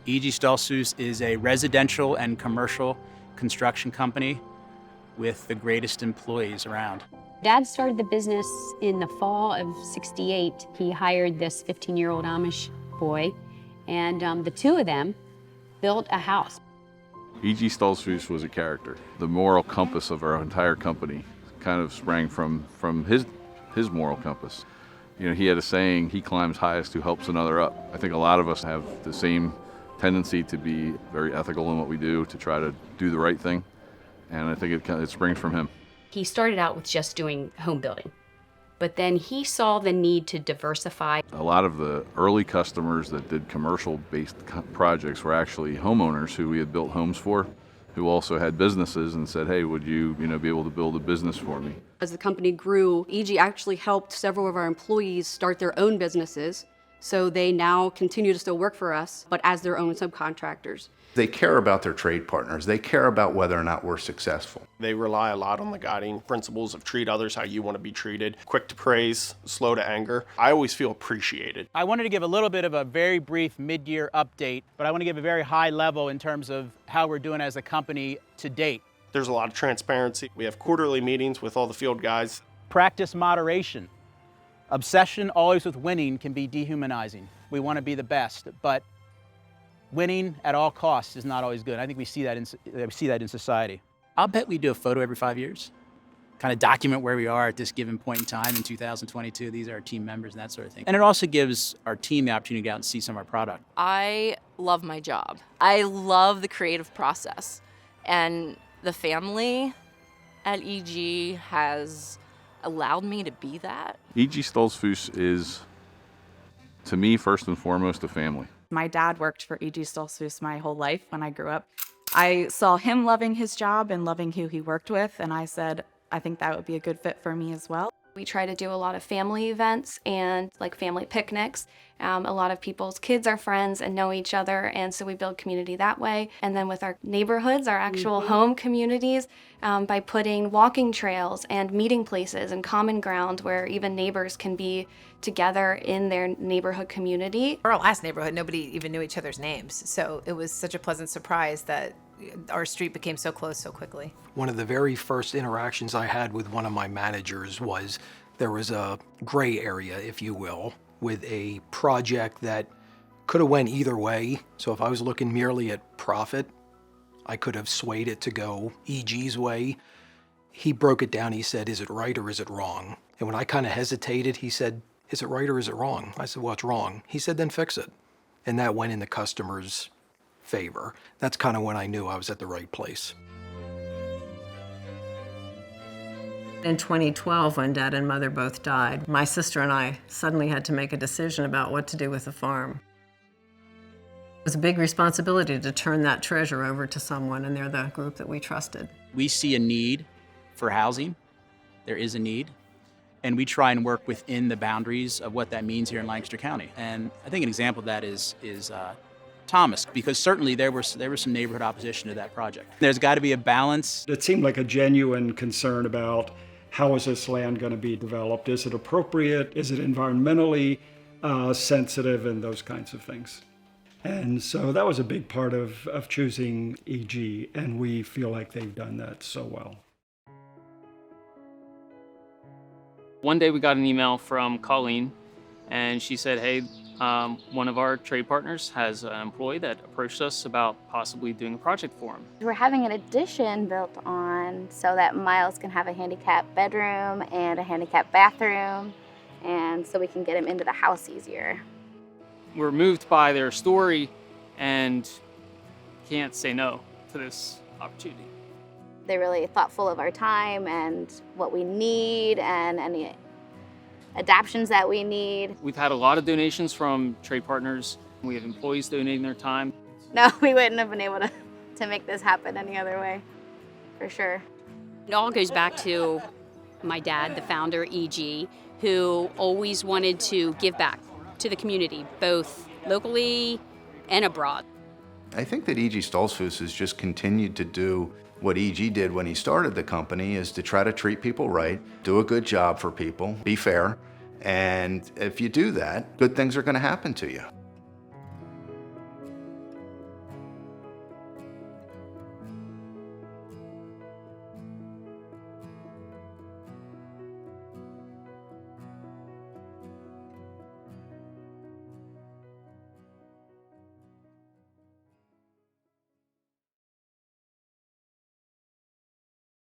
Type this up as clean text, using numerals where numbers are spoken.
EGStoltzfus is a residential and commercial construction company with the greatest employees around. Dad started the business in the fall of '68. He hired this 15-year-old Amish boy, and the two of them built a house. EGStoltzfus was a character. The moral compass of our entire company kind of sprang from his moral compass. You know, he had a saying, "He climbs highest who helps another up." I think a lot of us have the same tendency to be very ethical in what we do, to try to do the right thing, and I think it springs from him. He started out with just doing home building, but then he saw the need to diversify. A lot of the early customers that did commercial-based projects were actually homeowners who we had built homes for, who also had businesses and said, "Hey, would you be able to build a business for me?" As the company grew, EG actually helped several of our employees start their own businesses, so they now continue to still work for us, but as their own subcontractors. They care about their trade partners. They care about whether or not we're successful. They rely a lot on the guiding principles of treat others how you want to be treated, quick to praise, slow to anger. I always feel appreciated. I wanted to give a little bit of a very brief mid-year update, but I want to give a very high level in terms of how we're doing as a company to date. There's a lot of transparency. We have quarterly meetings with all the field guys. Practice moderation. Obsession always with winning can be dehumanizing. We want to be the best, but winning at all costs is not always good. I think we see that in society. I'll bet we do a photo every 5 years, kind of document where we are at this given point in time in 2022. These are our team members and that sort of thing. And it also gives our team the opportunity to go out and see some of our product. I love my job. I love the creative process, and the family at EG has allowed me to be that. EGStoltzfus is, to me, first and foremost, a family. My dad worked for EGStoltzfus my whole life when I grew up. I saw him loving his job and loving who he worked with, and I said, I think that would be a good fit for me as well. We try to do a lot of family events and like family picnics. A lot of people's kids are friends and know each other, and so we build community that way. And then with our neighborhoods, our actual home communities, by putting walking trails and meeting places and common ground where even neighbors can be together in their neighborhood community. Our last neighborhood, nobody even knew each other's names, so it was such a pleasant surprise that our street became so close so quickly. One of the very first interactions I had with one of my managers was there was a gray area, if you will, with a project that could have went either way. So if I was looking merely at profit, I could have swayed it to go EG's way. He broke it down. He said, "Is it right or is it wrong?" And when I kind of hesitated, he said, "Is it right or is it wrong?" I said, "Well, it's wrong." He said, "Then fix it." And that went in the customer's favor. That's kind of when I knew I was at the right place. In 2012, when Dad and Mother both died, my sister and I suddenly had to make a decision about what to do with the farm. It was a big responsibility to turn that treasure over to someone, and they're the group that we trusted. We see a need for housing. There is a need. And we try and work within the boundaries of what that means here in Lancaster County. And I think an example of that is Thomas, because certainly there was some neighborhood opposition to that project. There's got to be a balance. It seemed like a genuine concern about how is this land going to be developed? Is it appropriate? Is it environmentally sensitive, and those kinds of things. And so that was a big part of choosing EG, and we feel like they've done that so well. One day we got an email from Colleen, and she said, "Hey, one of our trade partners has an employee that approached us about possibly doing a project for him." We're having an addition built on so that Miles can have a handicapped bedroom and a handicapped bathroom, and so we can get him into the house easier. We're moved by their story and can't say no to this opportunity. They're really thoughtful of our time and what we need and any adaptions that we need. We've had a lot of donations from trade partners. We have employees donating their time. No, we wouldn't have been able to make this happen any other way, for sure. It all goes back to my dad, the founder, EG, who always wanted to give back to the community, both locally and abroad. I think that EGStoltzfus has just continued to do what EG did when he started the company, is to try to treat people right, do a good job for people, be fair, and if you do that, good things are going to happen to you.